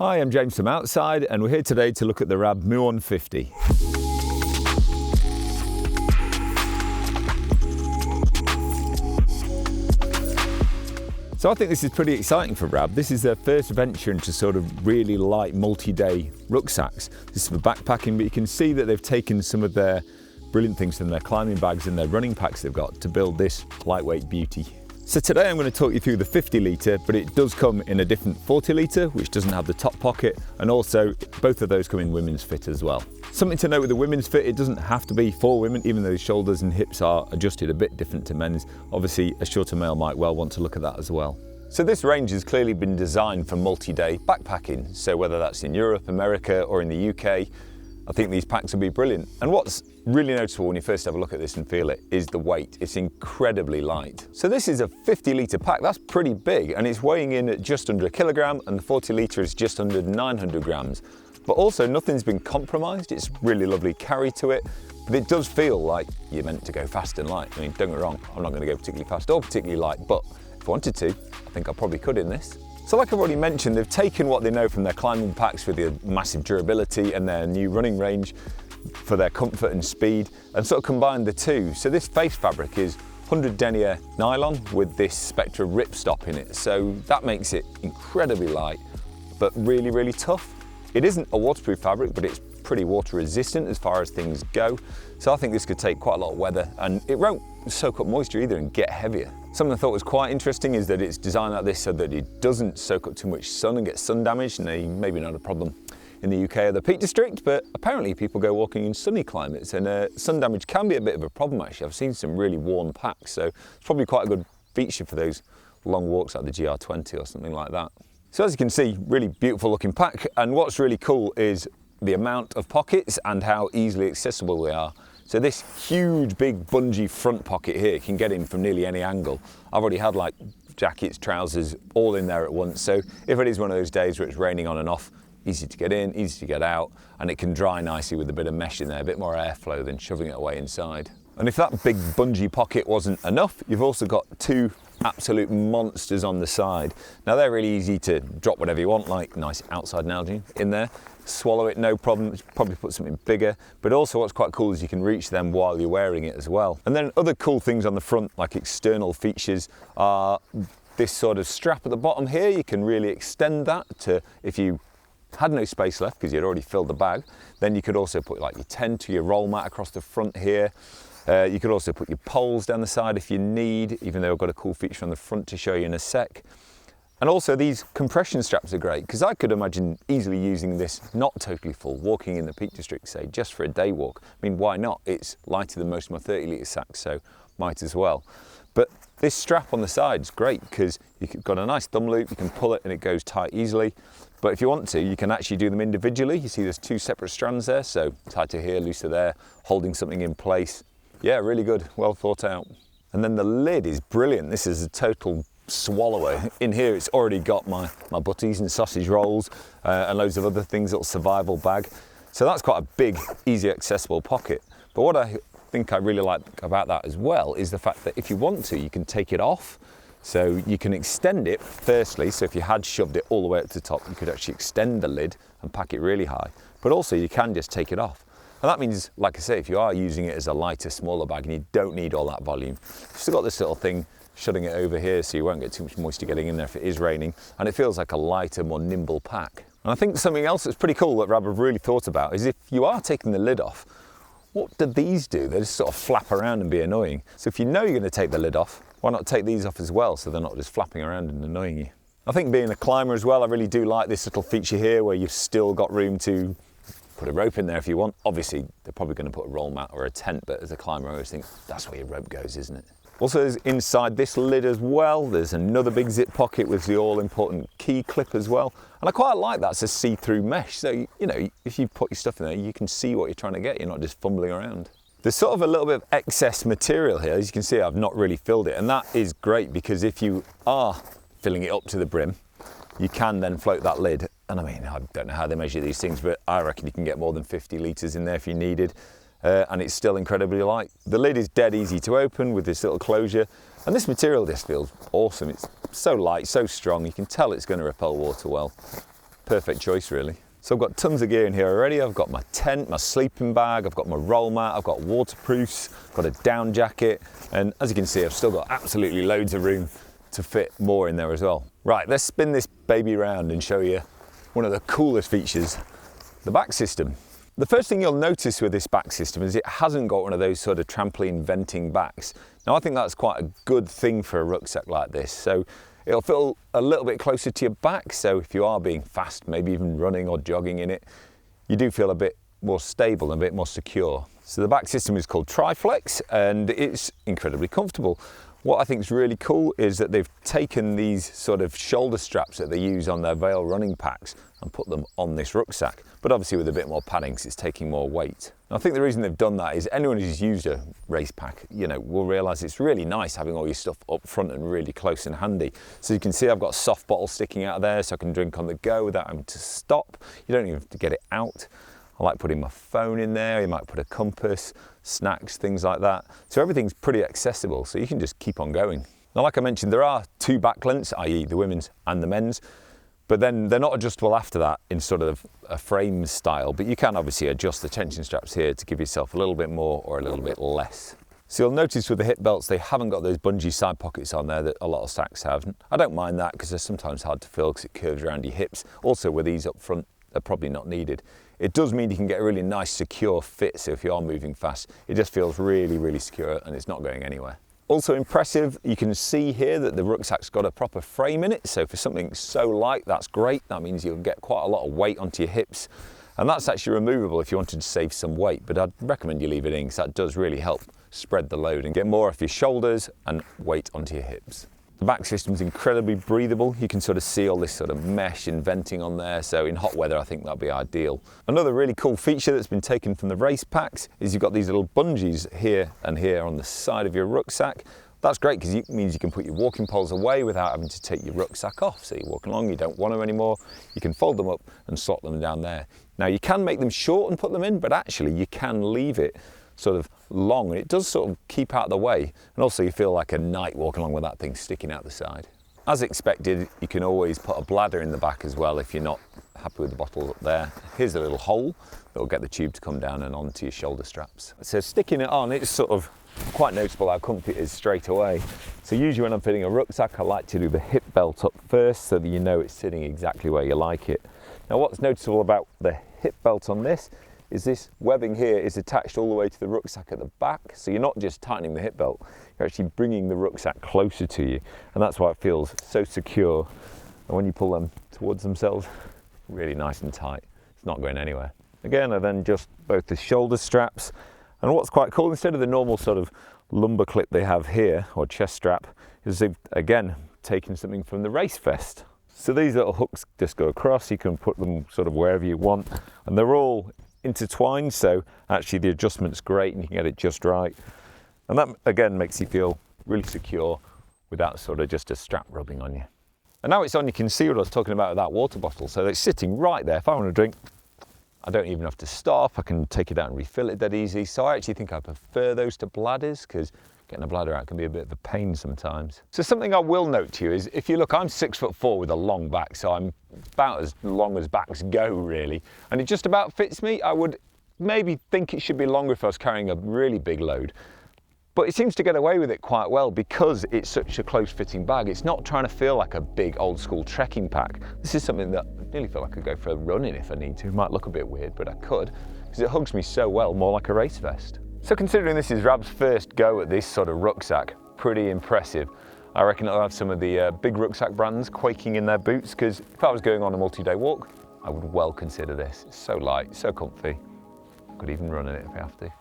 Hi, I'm James from Outside, and we're here today to look at the RAB MUON 50. So I think this is pretty exciting for RAB. This is their first venture into sort of really light multi-day rucksacks. This is for backpacking, but you can see that they've taken some of their brilliant things from their climbing bags and their running packs they've got to build this lightweight beauty. So today I'm going to talk you through the 50 litre, but it does come in a different 40 litre, which doesn't have the top pocket, and also both of those come in women's fit as well. Something to note with the women's fit, it doesn't have to be for women, even though shoulders and hips are adjusted a bit different to men's. Obviously, a shorter male might well want to look at that as well. So this range has clearly been designed for multi-day backpacking. So whether that's in Europe, America, or in the UK, I think these packs will be brilliant. And what's really noticeable when you first have a look at this and feel it is the weight. It's incredibly light. So this is a 50 litre pack. That's pretty big, and it's weighing in at just under a kilogram, and the 40 litre is just under 900 grams. But also nothing's been compromised. It's really lovely carry to it, but it does feel like you're meant to go fast and light. I mean, don't get me wrong, I'm not going to go particularly fast or particularly light, but if I wanted to, I think I probably could in this. So like I've already mentioned, they've taken what they know from their climbing packs with the massive durability and their new running range for their comfort and speed, and sort of combined the two. So this face fabric is 100 denier nylon with this Spectra ripstop in it. So that makes it incredibly light, but really, really tough. It isn't a waterproof fabric, but it's pretty water resistant as far as things go. So I think this could take quite a lot of weather, and it won't soak up moisture either and get heavier. Something I thought was quite interesting is that it's designed like this so that it doesn't soak up too much sun and get sun damage. And maybe not a problem in the UK or the Peak District, but apparently people go walking in sunny climates, and sun damage can be a bit of a problem actually. I've seen some really worn packs, so it's probably quite a good feature for those long walks like the GR20 or something like that. So as you can see, really beautiful looking pack, and what's really cool is the amount of pockets and how easily accessible they are. So this huge big bungee front pocket here can get in from nearly any angle. I've already had like jackets, trousers, all in there at once. So if it is one of those days where it's raining on and off, easy to get in, easy to get out, and it can dry nicely with a bit of mesh in there, a bit more airflow than shoving it away inside. And if that big bungee pocket wasn't enough, you've also got two absolute monsters on the side. Now they're really easy to drop whatever you want, like nice outside Nalgene in there. Swallow it, no problem. Probably put something bigger, but also what's quite cool is you can reach them while you're wearing it as well. And then other cool things on the front, like external features, are this sort of strap at the bottom here. You can really extend that to, if you had no space left because you'd already filled the bag, then you could also put like your tent or your roll mat across the front here. You could also put your poles down the side if you need, even though I've got a cool feature on the front to show you in a sec. And also these compression straps are great, because I could imagine easily using this not totally full, walking in the Peak District, say, just for a day walk. I mean, why not? It's lighter than most of my 30 litre sacks, so might as well. But this strap on the side is great because you've got a nice thumb loop, you can pull it and it goes tight easily. But if you want to, you can actually do them individually. You see there's two separate strands there, so tighter here, looser there, holding something in place. Yeah, really good, well thought out. And then the lid is brilliant. This is a total swallower. In here it's already got my butties and sausage rolls and loads of other things, little survival bag. So that's quite a big, easy accessible pocket. But what I think I really like about that as well is the fact that if you want to, you can take it off. So you can extend it firstly, so if you had shoved it all the way up to the top, you could actually extend the lid and pack it really high. But also you can just take it off. And that means, like I say, if you are using it as a lighter, smaller bag and you don't need all that volume, you've still got this little thing shutting it over here so you won't get too much moisture getting in there if it is raining, and it feels like a lighter, more nimble pack. And I think something else that's pretty cool that RAB have really thought about is if you are taking the lid off, what do these do? They just sort of flap around and be annoying. So if you know you're going to take the lid off, why not take these off as well so they're not just flapping around and annoying you? I think being a climber as well, I really do like this little feature here where you've still got room to put a rope in there if you want. Obviously, they're probably going to put a roll mat or a tent, but as a climber, I always think that's where your rope goes, isn't it? Also, inside this lid as well, there's another big zip pocket with the all-important key clip as well. And I quite like that. It's a see-through mesh. So, you know, if you put your stuff in there, you can see what you're trying to get. You're not just fumbling around. There's sort of a little bit of excess material here. As you can see, I've not really filled it. And that is great because if you are filling it up to the brim, you can then float that lid. And I mean, I don't know how they measure these things, but I reckon you can get more than 50 litres in there if you needed. And it's still incredibly light. The lid is dead easy to open with this little closure, and this material just feels awesome. It's so light, so strong, you can tell it's going to repel water well. perfect choice really. So I've got tons of gear in here already. I've got my tent, my sleeping bag, I've got my roll mat, I've got waterproofs, I've got a down jacket, and as you can see, I've still got absolutely loads of room to fit more in there as well. Right, let's spin this baby around and show you one of the coolest features, the back system. The first thing you'll notice with this back system is it hasn't got one of those sort of trampoline venting backs. Now I think that's quite a good thing for a rucksack like this. So it'll feel a little bit closer to your back, so if you are being fast, maybe even running or jogging in it, you do feel a bit more stable and a bit more secure. So the back system is called Triflex and it's incredibly comfortable. What I think is really cool is that they've taken these sort of shoulder straps that they use on their Vail running packs and put them on this rucksack, but obviously with a bit more padding because it's taking more weight. And I think the reason they've done that is anyone who's used a race pack, will realise it's really nice having all your stuff up front and really close and handy. So you can see I've got a soft bottle sticking out of there so I can drink on the go without having to stop. You don't even have to get it out. I like putting my phone in there, you might put a compass, snacks, things like that. So everything's pretty accessible, so you can just keep on going. Now, like I mentioned, there are two back lengths, i.e. the women's and the men's, but then they're not adjustable after that in sort of a frame style, but you can obviously adjust the tension straps here to give yourself a little bit more or a little bit less. So you'll notice with the hip belts, they haven't got those bungee side pockets on there that a lot of sacks have. I don't mind that because they're sometimes hard to fill because it curves around your hips. Also with these up front, they're probably not needed. It does mean you can get a really nice secure fit, so if you are moving fast, it just feels really, really secure and it's not going anywhere. Also impressive, you can see here that the rucksack's got a proper frame in it, so for something so light, that's great. That means you'll get quite a lot of weight onto your hips, and that's actually removable if you wanted to save some weight, but I'd recommend you leave it in because that does really help spread the load and get more off your shoulders and weight onto your hips. The back system's incredibly breathable. You can sort of see all this sort of mesh and venting on there, so in hot weather I think that'd be ideal. Another really cool feature that's been taken from the race packs is you've got these little bungees here and here on the side of your rucksack. That's great because it means you can put your walking poles away without having to take your rucksack off. So you're walking along, you don't want them anymore, you can fold them up and slot them down there. Now you can make them short and put them in, but actually you can leave it sort of long and it does sort of keep out of the way, and also you feel like a knight walking along with that thing sticking out the side. As expected, you can always put a bladder in the back as well if you're not happy with the bottle up there. Here's a little hole that will get the tube to come down and onto your shoulder straps. So sticking it on, it's sort of quite noticeable how comfy it is straight away. So usually when I'm fitting a rucksack, I like to do the hip belt up first so that you know it's sitting exactly where you like it. Now what's noticeable about the hip belt on this is this webbing here is attached all the way to the rucksack at the back, so you're not just tightening the hip belt, you're actually bringing the rucksack closer to you, and that's why it feels so secure. And when you pull them towards themselves, really nice and tight, it's not going anywhere. Again, I then adjust both the shoulder straps, and what's quite cool, instead of the normal sort of lumbar clip they have here, or chest strap, is they've again taken something from the race vest. So these little hooks just go across, you can put them sort of wherever you want, and they're all intertwined, so actually the adjustment's great and you can get it just right. And that again makes you feel really secure without sort of just a strap rubbing on you. And now it's on, you can see what I was talking about with that water bottle. So it's sitting right there. If I want to drink, I don't even have to stop. I can take it out and refill it dead easy. So I actually think I prefer those to bladders because getting a bladder out can be a bit of a pain sometimes. So something I will note to you is, if you look, I'm 6'4" with a long back, so I'm about as long as backs go really, and it just about fits me. I would maybe think it should be longer if I was carrying a really big load, but it seems to get away with it quite well because it's such a close fitting bag. It's not trying to feel like a big old school trekking pack. This is something that I nearly feel like I could go for a run in if I need to. It might look a bit weird, but I could, because it hugs me so well, more like a race vest. So considering this is RAB's first go at this sort of rucksack, pretty impressive. I reckon I'll have some of the big rucksack brands quaking in their boots, because if I was going on a multi-day walk, I would well consider this. It's so light, so comfy. Could even run in it if I have to.